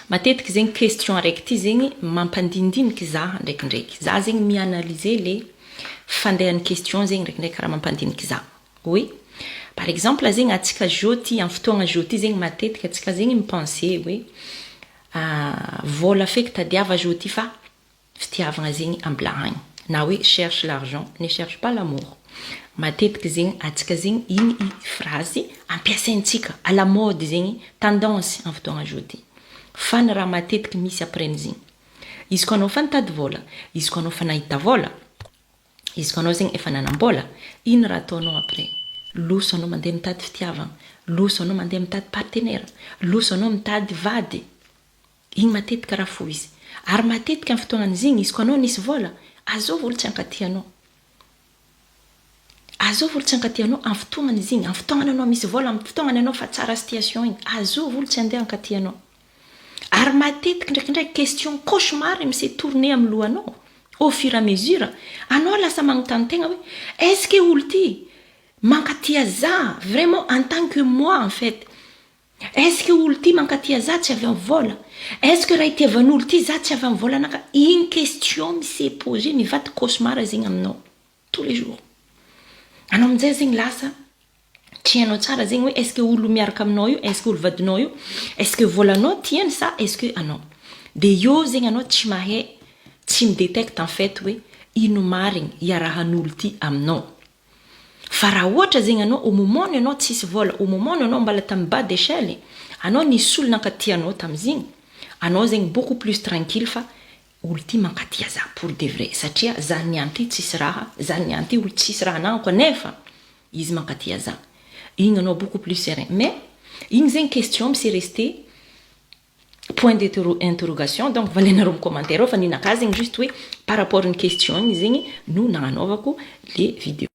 Matetiky zegny question araiky ty zegny mampandindiniky za ndraikindraiky. Za zegny mi-analyser le fandehan'ny question zegny ndraikindraiky raha mampandiniky za. Oui. Par exemple zegny atsika jeudi amin'ny fotoagna jeudi zegny matetiky atsika zegny mipenser hoe vola feky tadiava jeudi fa fitiavagna zegny ambilahagny. Na hoe cherche l'argent, ne cherche pas l'amour. Matetiky zegny atsika zegny igny phrase ampiasaintsika à la mode zegny tendance amin'ny fotoagna jeudi. Fa ny raha matetiky misy après-ny izy koa anao fa nitady vola, izy koa anao fa nahita vola, izy koa anao zegny efa nanam-bola, ino raha ataonao après? Loso anao mandeha mitady fitiavagna, loso anao mandeha mitady partenaire, loso anao mitady vady. Igny matetiky raha fo izy. Ary matetiky amin'ny fotoagnan'izigny izy koa anao nisy vola, azov olo tsy ankatianao. Azov olo tsy ankatianao amin'ny fotoagnan'izigny, amin'ny fotoagnana anao misy vola, amin'ny fotoagnana anao fa tsara situation igny, azov olo tsy andeha ankatianao. Ary matetiky ndraikindraiky question cauchemar misy tourner amin'ny lohanao. Au fur et à mesure, anao lasa magnontany tegna hoe est-ce que olo ty mankatia za vraiment en tant que moi en fait? Est-ce que olo ty mankatia za tsy avy amin'ny vola? Est-ce que raha itiavan'olo ty za tsy avy amin'ny vola naka? Igny question misy posé mivady cauchemar zegny aminao tous les jours. Anao amin'izay zegny lasa tsy hainao tsara zegny hoe est-ce que olo miaraka aminao io, est-ce que olo vadinao io, est-ce que volanao tiany sa est-ce que anao? De io zegny anao tsy mahay, tsy midetecte en fait hoe ino marigny iarahan'olo ty aminao. Fa raha ohatra zegny anao au moment ny anao tsisy vola, au moment ny anao mbala tamin'ny bas d'échelle, anao nisy olo nankatianao tam'zigny, anao zegny beaucoup plus tranquille fa olo ty mankatia za pour de vrai satria za niany ty tsisy raha, za niany ty olo tsisy raha nanako nefa izy mankatia za. Igny anao beaucoup plus serein. Mais igny zegny question c'est resté point d'interrogation. Donc valenareo amin'ny commentaire fa ninakazy zegny juste hoe par rapport à une question igny zegny no nagnanaovako les vidéos.